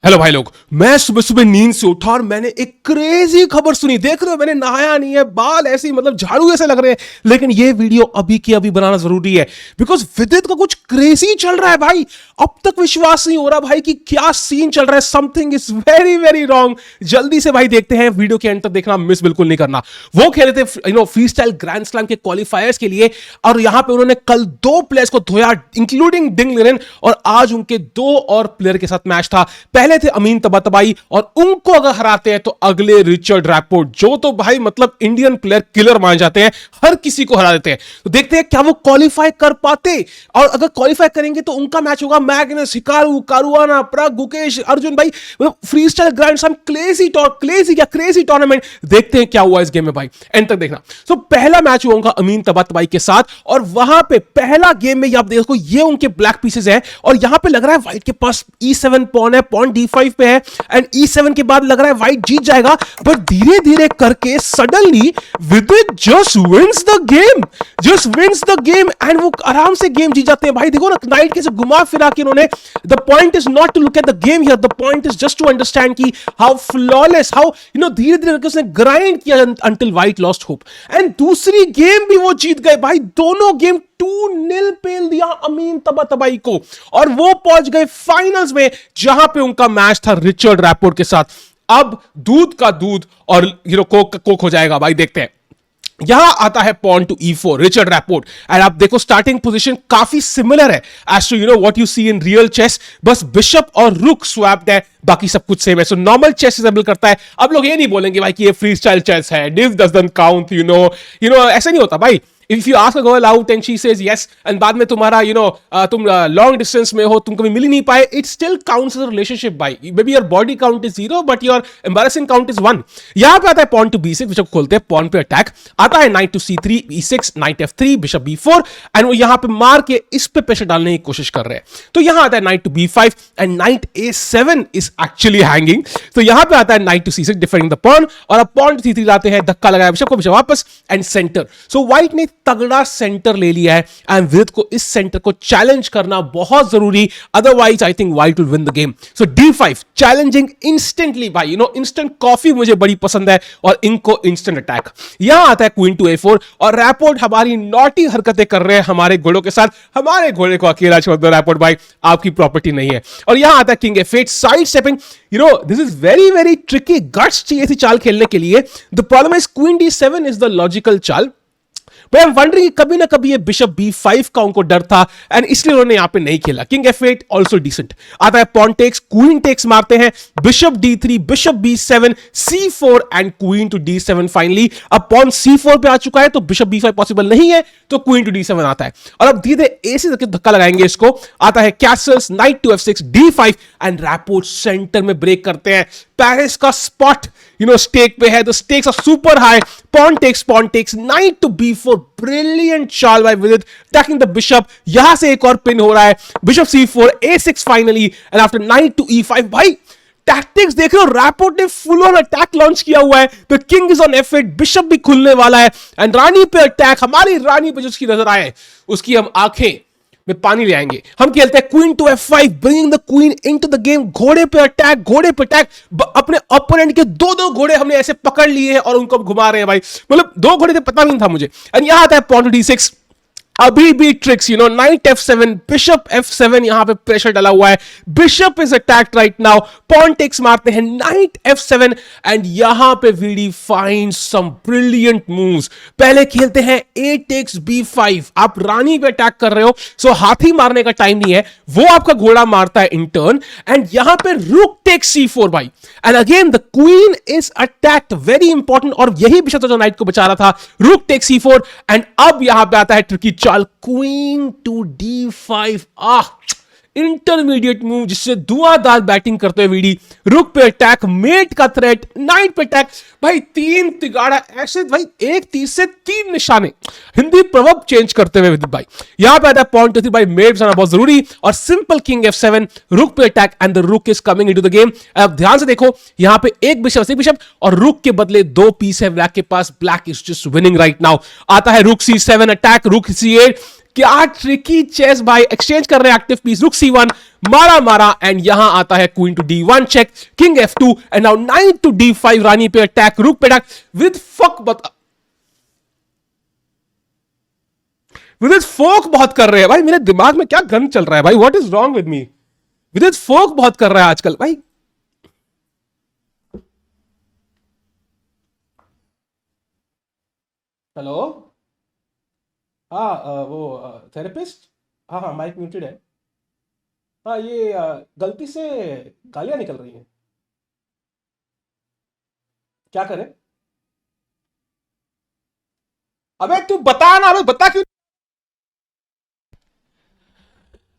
Hello भाई लोग, मैं सुबह सुबह नींद से उठा और मैंने एक क्रेजी खबर सुनी। देख रहे हो, मैंने नहाया नहीं है, बाल ऐसे ही मतलब झाड़ू ऐसे लग रहे हैं, लेकिन ये वीडियो अभी की अभी बनाना जरूरी है बिकॉज विदित का कुछ क्रेजी चल रहा है भाई। अब तक विश्वास नहीं हो रहा भाई कि क्या सीन चल रहा है। Something is very very wrong. जल्दी से भाई देखते हैं, वीडियो के एंड तक देखना, मिस बिल्कुल नहीं करना। वो खेले थे फ्री स्टाइल ग्रैंड स्लैम के क्वालिफायर्स के लिए और यहां पे उन्होंने कल दो प्लेयर्स को धोया इंक्लूडिंग डिंग लिरेन, और आज उनके दो और प्लेयर के साथ मैच था। पहले थे अमीन तबातबाई और उनको अगर हराते हैं तो अगले रिचर्ड रैपपोर्ट, जो तो भाई मतलब इंडियन प्लेयर किलर मान जाते हैं, हर किसी को हरा देते हैं। तो देखते हैं क्या वो क्वालिफाई कर पाते, और अगर क्वालिफाई करेंगे तो उनका मैच होगा Magnus, Hikaru, Caruana, Pragg, Gukesh, Arjun भाई। Free style grand slam crazy tournament. देखते हैं क्या हुआ इस गेम में भाई, एंड तक देखना। तो पहला मैच हुआ उनका अमीन तबातबाई के साथ, और वहां पे पहला गेम में आप देखो ये उनके ब्लैक पीसेस है, और यहां पे लग रहा है व्हाइट के पास E7 पॉन है, पॉन D5 पे है, एंड E7 के बाद लग रहा है व्हाइट जीत जाएगा। बट धीरे धीरे करके suddenly Vidit just wins the game and वो आराम से गेम जीत जाते हैं भाई। देखो ना, नाइट कैसे घुमा फिरा के उन्होंने, the point is not to look at the game here, the point is just to understand की हाउ फ्लॉलेस, हाउ धीरे धीरे करके उसने ग्राइंड किया until white lost hope, and दूसरी गेम भी वो जीत गए भाई। दोनों गेम 2-0 पेल दिया अमीन तबातबाई को, और वो पहुंच गए फाइनल्स में जहां पे उनका मैच था रिचर्ड रैपपोर्ट के साथ। अब दूध का दूध और कोक का कोक हो जाएगा भाई। देखते हैं, यहां आता है pawn to E4 Richard Rapport, and आप देखो स्टार्टिंग पोजीशन काफी सिमिलर है as to what you see in real chess, बस बिशप और रुक स्वैप्ड है, बाकी सब कुछ सेम है। सो नॉर्मल चेस रिजेंबल करता है। अब लोग ये नहीं बोलेंगे भाई कि ये फ्री स्टाइल चेस है, दिस डजंट काउंट, ऐसा नहीं होता भाई। If you ask a girl out and she says yes, and बाद में तुम्हारा तुम लॉन्ग डिस्टेंस में हो, तुम कभी मिल ही नहीं पाए, it still counts as a relationship भाई। May be your body count is 0 but your embarrassing count is 1। यहां पे आता है पॉन टू B6, बिशप खोलते हैं, पॉन पे अटैक आता है, knight to C3 E6, knight F3, bishop B4, and वो यहां पे मार के इस पे प्रेशर डालने की कोशिश कर रहे हैं। तो यहां आता है knight to B5 and knight A7 is actually hanging. तो यहां पे आता है knight to C6 defending the pawn, और अब पॉन टू C3 लाते हैं, धक्का लगाया बिशप को, बिशप वापस एंड सेंटर। सो व्हाइट ने तगड़ा सेंटर ले लिया है, एंड विदित को इस सेंटर को चैलेंज करना बहुत जरूरी, otherwise I think white will win the game. So D5 challenging instantly भाई, इंस्टेंट कॉफी मुझे बड़ी पसंद है, और इनको इंस्टेंट अटैक। यहां आता है क्वीन टू A4, और रैपपोर्ट हमारी नॉटी हरकतें कर रहे हैं हमारे घोड़ों के साथ। हमारे घोड़े को अकेला छोड़ दो रैपपोर्ट भाई, आपकी प्रॉपर्टी नहीं है। और यहां आता है king F8 side stepping. This is very very tricky, guts चाहिए थी चाल खेलने के लिए। The problem is queen D7 is the logical चाल, बट आई एम वंडरिंग कभी ना कभी ये बिशप B5 का उनको डर था, एंड इसलिए उन्होंने यहां पे नहीं खेला। King F8 also decent. आता है पॉन टेक्स, क्वीन टेक्स मारते हैं, bishop D3, bishop B7, C4 and queen to D7 finally. अब पॉन C4 पे आ चुका है, तो बिशप B5 पॉसिबल नहीं है, तो क्वीन टू D7 आता है, और अब धीरे ऐसे करके धक्का लगाएंगे इसको। आता है castles, knight to F6, D5, and Rapport centre में ब्रेक करते हैं। पेरिस का स्पॉट स्टेक पे है, the stakes are super high. Pawn takes, knight to B4, brilliant चाल by Vidit, attacking the bishop. यहां से एक और पिन हो रहा है, bishop C4, A6 finally, and after knight to E5 भाई टैक्टिक्स देख रहे हो, रैपपोर्ट ने फुल ऑन अटैक लॉन्च किया हुआ है। The king is on F8, bishop भी खुलने वाला है, एंड रानी पे अटैक। हमारी रानी पे जिसकी नजर आए उसकी हम आंखें में पानी ले आएंगे। हम खेलते हैं queen to F5, bringing the queen into the game. घोड़े पे अटैक, अपने ओपोनेंट के दो घोड़े हमने ऐसे पकड़ लिए हैं और उनको घुमा रहे हैं भाई। मतलब दो घोड़े थे, पता नहीं था मुझे। एंड यहां आता है पॉन टू D6, अभी भी tricks, night F7, bishop F7, यहां पे प्रेशर डाला हुआ है, bishop is attacked right now. Pawn takes मारते हैं, नाइट F7, एंड यहां पे VD finds some brilliant moves. पहले खेलते हैं A टेक्स B5, आप रानी पे अटैक कर रहे हो, सो हाथी मारने का टाइम नहीं है, वो आपका घोड़ा मारता है इन टर्न, एंड यहां पे रुक टेक्स C4 भाई, and again the queen is attacked, very important, और यही बिशप था जो नाइट को बचा रहा था। रुक टेक्स C4, एंड अब यहां पे आता है ट्रिकी चाल, queen to D5, intermediate move जिससे धुआंधार बैटिंग करते हुए वीडी। रुक पे अटैक, मेट का थ्रेट, नाइट पे अटैक भाई, 3 तिगाड़ा ऐसे भाई, एक तीर से 3 निशाने। हिंदी प्रवर्ब चेंज करते हुए विदित भाई। यहां पे आता है पॉइंट थी भाई, मेट बचाना बहुत जरूरी, और सिंपल किंग F7, रुक पे अटैक, एंड द रुक is coming into the game. अब ध्यान से देखो, यहां पे एक बिशप और रुक के बदले 2 पीस है ब्लैक के पास। Black is just winning right now. आता है रुक C7 अटैक, रुक C8, क्या ट्रिकी चेस भाई, एक्सचेंज कर रहे हैं एक्टिव पीस। रुक C1, मारा मारा, एंड यहां आता है queen to D1 check, king F2, and now knight to D5, रानी पे अटैक, रुक पे अटैक विद फोक बहुत कर रहे हैं भाई, मेरे दिमाग में क्या गन चल रहा है भाई, what is wrong with me, with fork बहुत कर रहा है आजकल भाई। हेलो, हाँ वो थेरेपिस्ट, हाँ हाँ माइक म्यूटेड है। हाँ ये गलती से गालियां निकल रही हैं, क्या करें? अबे तू बता ना, अबे बता क्यों?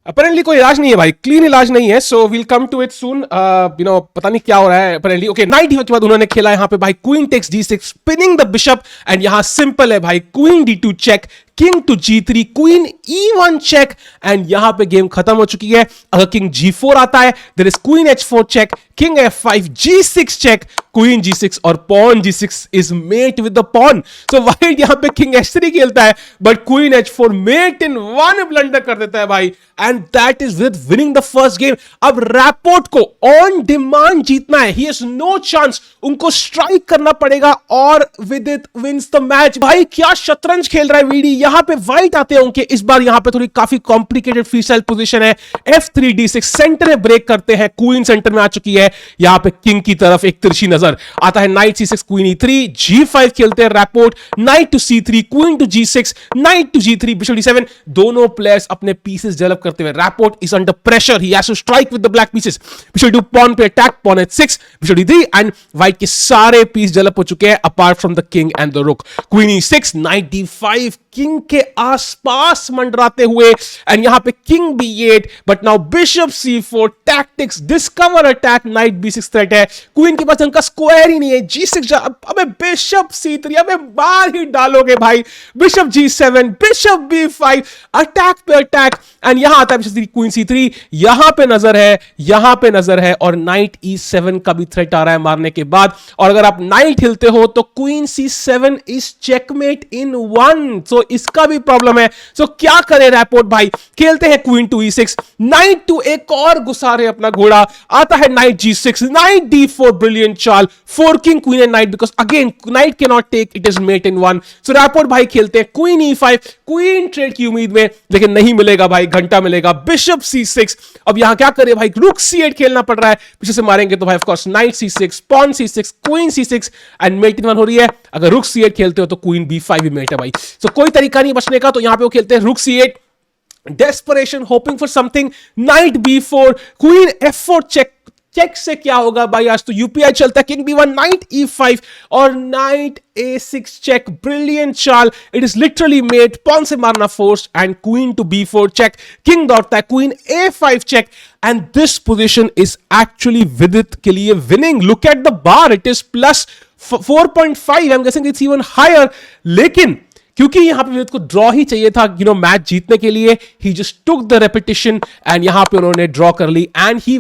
अपेरेंटली कोई इलाज नहीं है भाई, क्लीन इलाज नहीं है, so we'll come to it soon. पता नहीं क्या हो रहा है अपेरेंटली। ओके, नाइट के बाद उन्होंने खेला यहां पे भाई queen takes D6, spinning the bishop, and यहां सिंपल है भाई, queen D2 check, king to G3, queen E1 check, and यहां पे गेम खत्म हो चुकी है। अगर किंग G4 आता है, there is queen H4 check, king F5, G6 check, queen G6, और pawn G6 is mate with the pawn. So white यहां पे किंग H3 खेलता है, but queen H4 mate in one blunder कर देता है भाई, and that is with winning the first game. अब रैपोर्ट को ऑन डिमांड जीतना है, ही हैज नो चांस, उनको स्ट्राइक करना पड़ेगा और with it wins the match. भाई क्या शतरंज खेल रहा है वीडी। यहां पे व्हाइट आते हैं उनके, इस बार यहां पे थोड़ी काफी कॉम्प्लिकेटेड फ्री स्टाइल पोजीशन है, F3 D6, सेंटर में ब्रेक करते हैं, क्वीन सेंटर में आ चुकी है, यहां पे किंग की तरफ एक तिरछी नजर आता है, night C6, queen E3, G5 खेलते हैं Rapport, knight to C3, queen to G6, knight to G3, bishop D7, दोनों प्लेयर्स अपने पीसेस डेवलप करते हुए, Rapport is under pressure, he has to strike with the black pieces, bishop D pawn पे attack, pawn H6, bishop D3, and white के सारे piece develop हो चुके हैं apart from the king and the rook, queen E6, knight D5, king के आसपास मंडराते हुए, एंड यहां पे king B8, but now bishop C4, tactics, discover attack, night B6 threat है, क्वीन के पास उनका स्क्वायर ही नहीं है, G6 अबे बिशप C3, अबे बाहर ही डालोगे भाई, bishop G7, bishop B5, attack पे अटैक, एंड यहां आता है बिशप C3, क्वीन C3, यहां पे नजर है, यहां पे नजर है, और नाइट E7 का भी थ्रेट आ रहा है मारने के बाद, और अगर आप नाइट हिलते हो तो queen C7 is checkmate in one, so इसका भी प्रॉब्लम है। सो क्या करे रैपोर्ट भाई, खेलते हैं queen to E6, night to, एक और घुसा रहे अपना घोड़ा, आता है knight G6, knight D4, brilliant चाल, forking queen and knight, because again knight can not take, it is mate in one. So Rapport भाई खेलते हैं क्वीन E5, क्वीन ट्रेड की उम्मीद में, लेकिन नहीं मिलेगा भाई, घंटा मिलेगा, बिशप C6, अब यहां क्या करे भाई, रुक C8 खेलना पड़ रहा है, पीछे से मारेंगे तो भाई of course knight C6, pawn C6, queen C6, and mate in one हो रही है। अगर रुक C8 खेलते हो तो क्वीन B5 भी मेट है भाई, सो कोई तरीका नहीं बचने का, तो यहां पे वो खेलते हैं rook C8, desperation, hoping for something, knight B4, queen F4 check, check से क्या होगा भाई, आज तो यूपीआई चलता है, किंग B1, नाइट E5, और नाइट A6 चेक, ब्रिलियंट चाल, it is literally mate, pawn से मारना force, and queen to B4 check, king दौड़ता है, queen A5 check, and this position is actually Vidit के लिए winning. Look at the bar, it is plus 4.5, I am guessing it's even higher, लेकिन क्योंकि यहां पे विदित को ड्रॉ ही चाहिए था, मैच जीतने के लिए, he just took the repetition, and यहां पे उन्होंने ड्रॉ कर ली, and he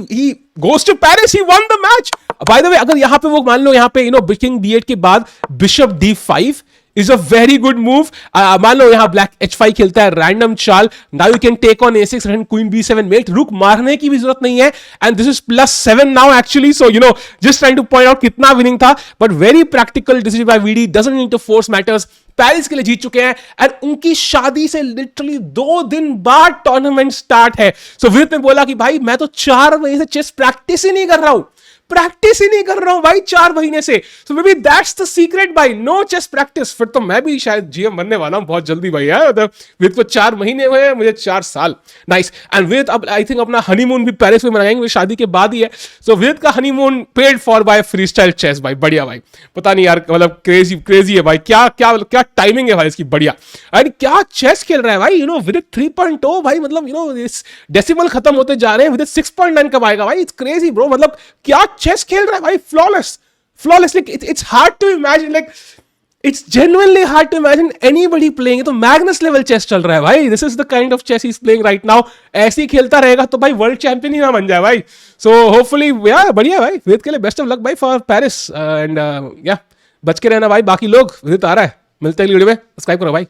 goes to Paris, he won the match. By the way, अगर यहां पे वो मान लो यहां पे किंग B8 के बाद bishop D5 is a very good move. मान लो यहां ब्लैक H5 खेलता है, रैंडम चाल, now you can take on A6 and queen B7 mate, rook मारने की भी जरूरत नहीं है, and this is +7 now actually, so just trying to point out कितना विनिंग था, but very practical decision by VD, doesn't need to force matters. Paris के लिए जीत चुके हैं, एंड उनकी शादी से लिटरली 2 दिन बाद टूर्नामेंट स्टार्ट है। सो विदित ने बोला कि भाई मैं तो 4 महीने से चेस प्रैक्टिस ही नहीं कर रहा हूं, भाई 4 महीने से, so may be that's the secret भाई, नो चेस प्रैक्टिस। फिर तो मैं भी शायद जीएम बनने वाला हूं बहुत जल्दी भाई, है विदित को 4 महीने हुए, मुझे 4 साल, नाइस। एंड विदित अब आई थिंक अपना हनीमून भी पेरिस में मनाएंगे, शादी के बाद ही है, सो विदित का honeymoon paid for by free style chess भाई, बढ़िया भाई, पता नहीं यार, मतलब क्रेजी है भाई, क्या टाइमिंग है भाई इसकी, बढ़िया, एंड क्या चेस खेल रहा है भाई, विदित 3.0 भाई, मतलब इस डेसिमल खत्म होते जा रहे हैं, विदित 6.9 कब आएगा भाई, इट्स क्रेजी ब्रो, मतलब क्या चेस खेल रहा है भाई, flawless, like it's hard to imagine, like it's genuinely hard to imagine anybody playing, तो मैग्नस लेवल चेस चल रहा है भाई, this is the kind of chess he's playing right now, ऐसे ही खेलता रहेगा तो भाई वर्ल्ड चैंपियन ही ना बन जाए भाई, so hopefully यार बढ़िया भाई, विदित के लिए बेस्ट ऑफ लक भाई फॉर पेरिस, एंड या बच के रहना भाई, बाकी लोग, विदित आ रहा है, मिलते हैं वीडियो में, सब्सक्राइब करो भाई।